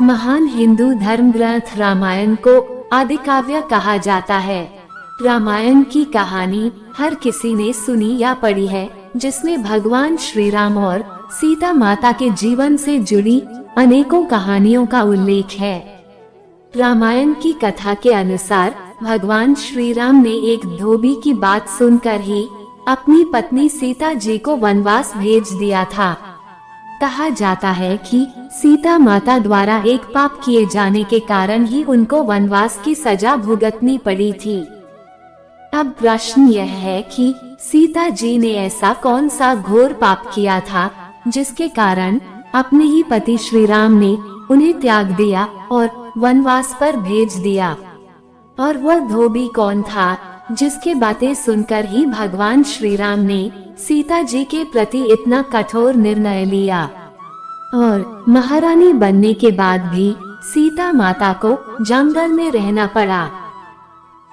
महान हिंदू धर्म ग्रंथ रामायण को आदिकाव्य कहा जाता है। रामायण की कहानी हर किसी ने सुनी या पढ़ी है, जिसमें भगवान श्री राम और सीता माता के जीवन से जुड़ी अनेकों कहानियों का उल्लेख है। रामायण की कथा के अनुसार भगवान श्री राम ने एक धोबी की बात सुनकर ही अपनी पत्नी सीता जी को वनवास भेज दिया था। कहा जाता है कि सीता माता द्वारा एक पाप किए जाने के कारण ही उनको वनवास की सजा भुगतनी पड़ी थी। अब प्रश्न यह है कि सीता जी ने ऐसा कौन सा घोर पाप किया था जिसके कारण अपने ही पति श्री राम ने उन्हें त्याग दिया और वनवास पर भेज दिया। और वह धोबी कौन था जिसके बातें सुनकर ही भगवान श्री राम ने सीता जी के प्रति इतना कठोर निर्णय लिया और महारानी बनने के बाद भी सीता माता को जंगल में रहना पड़ा।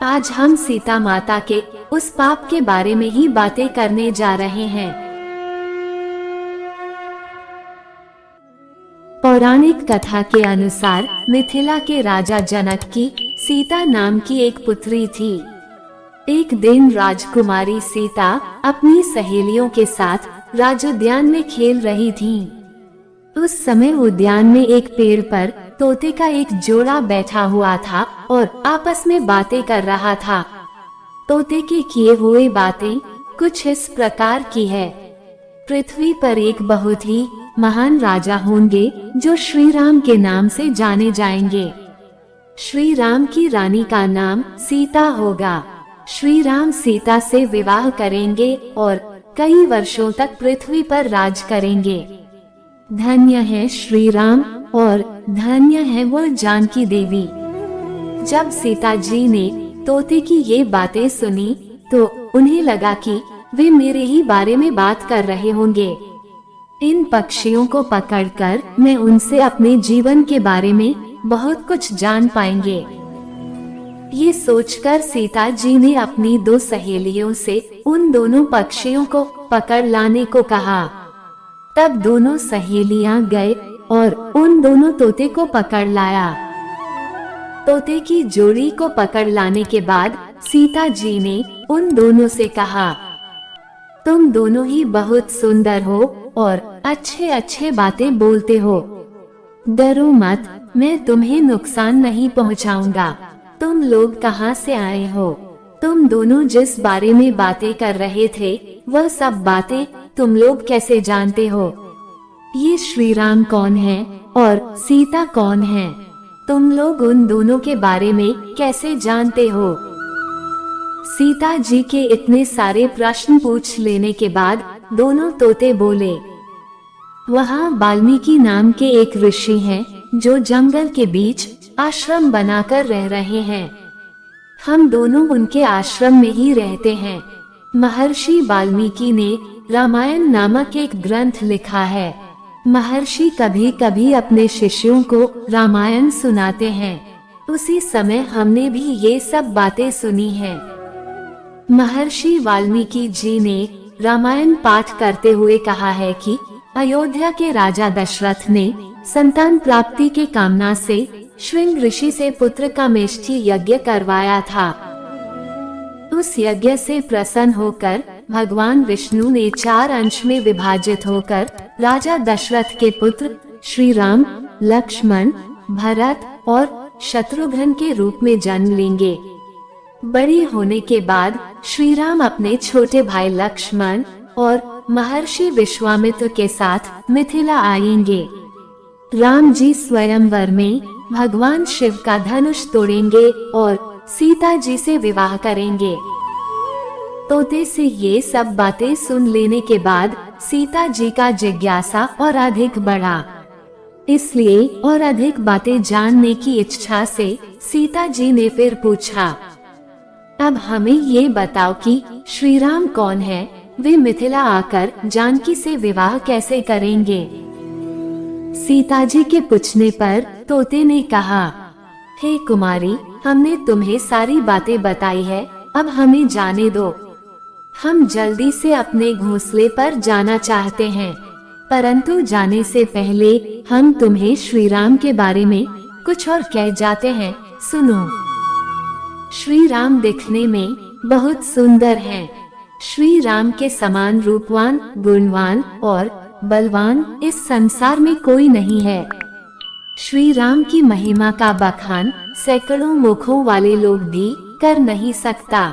आज हम सीता माता के उस पाप के बारे में ही बातें करने जा रहे हैं। पौराणिक कथा के अनुसार मिथिला के राजा जनक की सीता नाम की एक पुत्री थी। एक दिन राजकुमारी सीता अपनी सहेलियों के साथ राजोद्यान में खेल रही थीं। उस समय उद्यान में एक पेड़ पर तोते का एक जोड़ा बैठा हुआ था और आपस में बातें कर रहा था। तोते के किए हुए बातें कुछ इस प्रकार की है। पृथ्वी पर एक बहुत ही महान राजा होंगे जो श्री राम के नाम से जाने जाएंगे। श्री राम की रानी का नाम सीता होगा। श्री राम सीता से विवाह करेंगे और कई वर्षों तक पृथ्वी पर राज करेंगे। धन्य है श्री राम और धन्य है वो जानकी देवी। जब सीता जी ने तोते की ये बातें सुनी तो उन्हें लगा कि वे मेरे ही बारे में बात कर रहे होंगे। इन पक्षियों को पकड़कर मैं उनसे अपने जीवन के बारे में बहुत कुछ जान पाएंगे। ये सोचकर सीता जी ने अपनी दो सहेलियों से उन दोनों पक्षियों को पकड़ लाने को कहा। तब दोनों सहेलियां गए और उन दोनों तोते को पकड़ लाया। तोते की जोड़ी को पकड़ लाने के बाद सीता जी ने उन दोनों से कहा, तुम दोनों ही बहुत सुंदर हो और अच्छे अच्छे बातें बोलते हो। डरो मत, मैं तुम्हें नुकसान नहीं पहुंचाऊंगा। तुम लोग कहाँ से आए हो? तुम दोनों जिस बारे में बातें कर रहे थे वह सब बातें तुम लोग कैसे जानते हो? ये श्री राम कौन है और सीता कौन है? तुम लोग उन दोनों के बारे में कैसे जानते हो? सीता जी के इतने सारे प्रश्न पूछ लेने के बाद दोनों तोते बोले, वहाँ वाल्मीकि नाम के एक ऋषि हैं जो जंगल के बीच आश्रम बनाकर रह रहे हैं। हम दोनों उनके आश्रम में ही रहते हैं। महर्षि वाल्मीकि ने रामायण नामक एक ग्रंथ लिखा है। महर्षि कभी कभी अपने शिष्यों को रामायण सुनाते हैं। उसी समय हमने भी ये सब बातें सुनी हैं। महर्षि वाल्मीकि जी ने रामायण पाठ करते हुए कहा है कि अयोध्या के राजा दशरथ ने संतान प्राप्ति के कामना से श्रृंग ऋषि से पुत्र का मेष्ठी यज्ञ करवाया था। उस यज्ञ से प्रसन्न होकर भगवान विष्णु ने 4 अंश में विभाजित होकर राजा दशरथ के पुत्र श्री राम, लक्ष्मण, भरत और शत्रुघ्न के रूप में जन्म लेंगे। बड़े होने के बाद श्री राम अपने छोटे भाई लक्ष्मण और महर्षि विश्वामित्र के साथ मिथिला आएंगे। राम जी स्वयंवर में भगवान शिव का धनुष तोड़ेंगे और सीता जी से विवाह करेंगे। तोते से ये सब बातें सुन लेने के बाद सीता जी का जिज्ञासा और अधिक बढ़ा। इसलिए और अधिक बातें जानने की इच्छा से सीता जी ने फिर पूछा, अब हमें ये बताओ कि श्री राम कौन है? वे मिथिला आकर जानकी से विवाह कैसे करेंगे? सीता जी के पूछने पर तोते ने कहा, हे कुमारी, हमने तुम्हें सारी बातें बताई है, अब हमें जाने दो। हम जल्दी से अपने घोंसले पर जाना चाहते हैं। परंतु जाने से पहले हम तुम्हें श्री राम के बारे में कुछ और कह जाते हैं, सुनो। श्री राम दिखने में बहुत सुंदर हैं। श्री राम के समान रूपवान, गुणवान और बलवान इस संसार में कोई नहीं है। श्री राम की महिमा का बखान सैकड़ों मुखों वाले लोग भी कर नहीं सकता।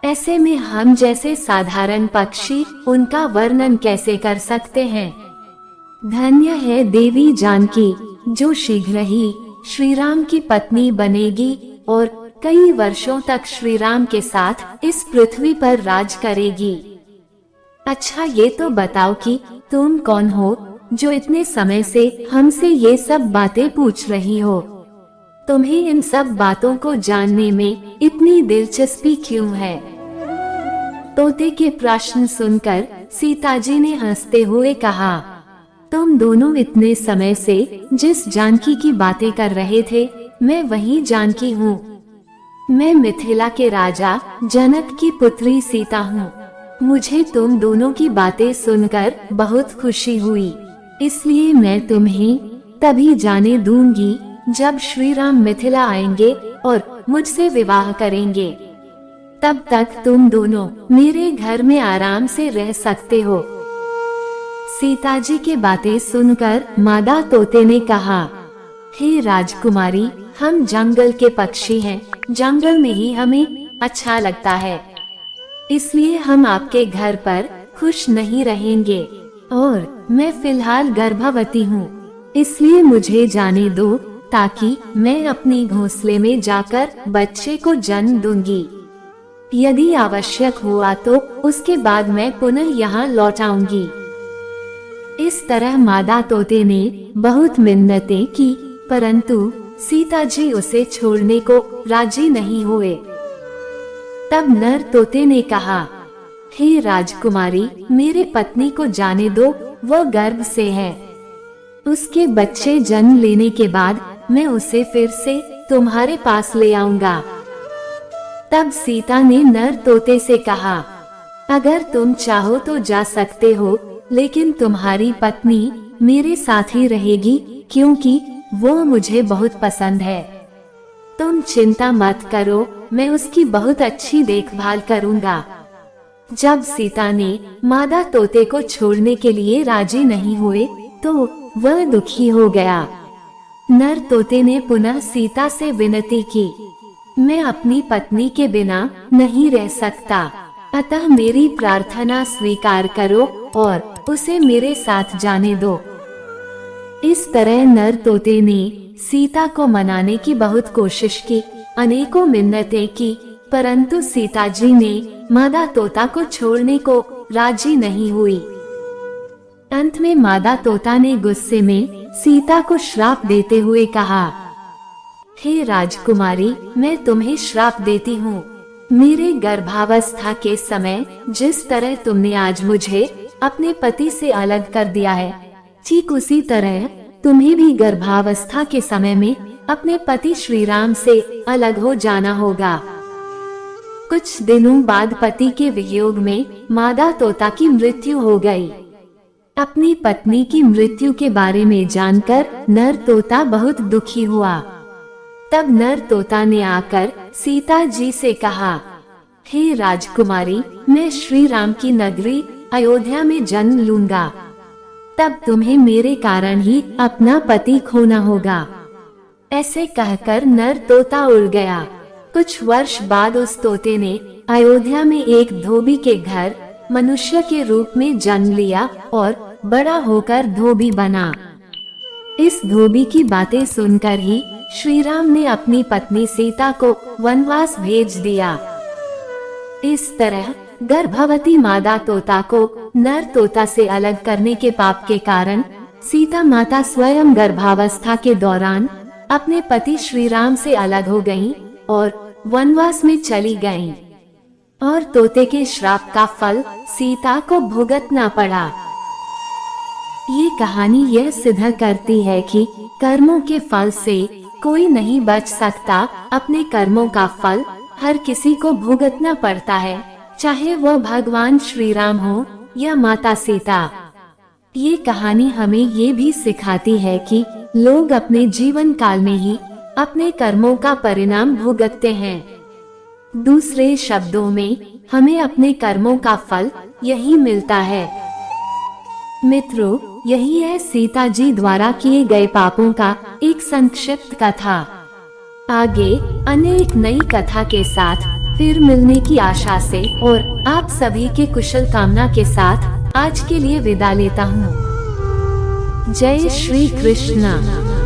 ऐसे में हम जैसे साधारण पक्षी उनका वर्णन कैसे कर सकते हैं। धन्य है देवी जानकी, जो शीघ्र ही श्री राम की पत्नी बनेगी और कई वर्षों तक श्री राम के साथ इस पृथ्वी पर राज करेगी। अच्छा, ये तो बताओ कि तुम कौन हो जो इतने समय से हमसे ये सब बातें पूछ रही हो? तुम्हें इन सब बातों को जानने में इतनी दिलचस्पी क्यों है? तोते के प्रश्न सुनकर सीता जी ने हंसते हुए कहा, तुम दोनों इतने समय से जिस जानकी की बातें कर रहे थे, मैं वही जानकी हूँ। मैं मिथिला के राजा जनक की पुत्री सीता हूँ। मुझे तुम दोनों की बातें सुनकर बहुत खुशी हुई, इसलिए मैं तुम्हें तभी जाने दूंगी जब श्री राम मिथिला आएंगे और मुझसे विवाह करेंगे। तब तक तुम दोनों मेरे घर में आराम से रह सकते हो। सीता जी की बातें सुनकर मादा तोते ने कहा, हे राजकुमारी, हम जंगल के पक्षी हैं, जंगल में ही हमें अच्छा लगता है, इसलिए हम आपके घर पर खुश नहीं रहेंगे। और मैं फिलहाल गर्भवती हूँ, इसलिए मुझे जाने दो ताकि मैं अपनी घोंसले में जाकर बच्चे को जन्म दूंगी। यदि आवश्यक हुआ तो उसके बाद मैं पुनः यहाँ लौट आऊंगी। इस तरह मादा तोते ने बहुत मिन्नतें की, परंतु सीता जी उसे छोड़ने को राजी नहीं हुए। तब नर तोते ने कहा, हे राजकुमारी, मेरे पत्नी को जाने दो, वह गर्भ से है। उसके बच्चे जन्म लेने के बाद मैं उसे फिर से तुम्हारे पास ले आऊंगा। तब सीता ने नर तोते से कहा, अगर तुम चाहो तो जा सकते हो, लेकिन तुम्हारी पत्नी मेरे साथ ही रहेगी, क्योंकि वो मुझे बहुत पसंद है। तुम चिंता मत करो, मैं उसकी बहुत अच्छी देखभाल करूंगा। जब सीता ने मादा तोते को छोड़ने के लिए राजी नहीं हुए, तो वह दुखी हो गया। नर तोते ने पुनः सीता से विनती की, मैं अपनी पत्नी के बिना नहीं रह सकता, अतः मेरी प्रार्थना स्वीकार करो और उसे मेरे साथ जाने दो। इस तरह नर तोते ने सीता को मनाने की बहुत कोशिश की, अनेकों मिन्नतें की, परंतु सीता जी ने मादा तोता को छोड़ने को राजी नहीं हुई। अंत में मादा तोता ने गुस्से में सीता को श्राप देते हुए कहा, हे राजकुमारी, मैं तुम्हें श्राप देती हूँ। मेरे गर्भावस्था के समय जिस तरह तुमने आज मुझे अपने पति से अलग कर दिया है, ठीक उसी तरह तुम्हें भी गर्भावस्था के समय में अपने पति श्री राम से अलग हो जाना होगा। कुछ दिनों बाद पति के वियोग में मादा तोता की मृत्यु हो गई। अपनी पत्नी की मृत्यु के बारे में जानकर नर तोता बहुत दुखी हुआ। तब नर तोता ने आकर सीता जी से कहा, हे राजकुमारी, मैं श्री राम की नगरी अयोध्या में जन्म लूंगा, तब तुम्हें मेरे कारण ही अपना पति खोना होगा। ऐसे कहकर नर तोता उड़ गया। कुछ वर्ष बाद उस तोते ने अयोध्या में एक धोबी के घर मनुष्य के रूप में जन्म लिया और बड़ा होकर धोबी बना। इस धोबी की बातें सुनकर ही श्री राम ने अपनी पत्नी सीता को वनवास भेज दिया। इस तरह गर्भवती मादा तोता को नर तोता से अलग करने के पाप के कारण सीता माता स्वयं गर्भावस्था के दौरान अपने पति श्री राम से अलग हो गईं और वनवास में चली गईं, और तोते के श्राप का फल सीता को भुगतना पड़ा। ये कहानी यह सिद्ध करती है कि कर्मों के फल से कोई नहीं बच सकता। अपने कर्मों का फल हर किसी को भुगतना पड़ता है, चाहे वह भगवान श्री राम हो या माता सीता। ये कहानी हमें ये भी सिखाती है कि लोग अपने जीवन काल में ही अपने कर्मों का परिणाम भुगतते हैं। दूसरे शब्दों में, हमें अपने कर्मों का फल यही मिलता है। मित्रों, यही है सीता जी द्वारा किए गए पापों का एक संक्षिप्त कथा। आगे अनेक नई कथा के साथ फिर मिलने की आशा से और आप सभी के कुशल कामना के साथ आज के लिए विदा लेता हूँ। जय श्री कृष्ण।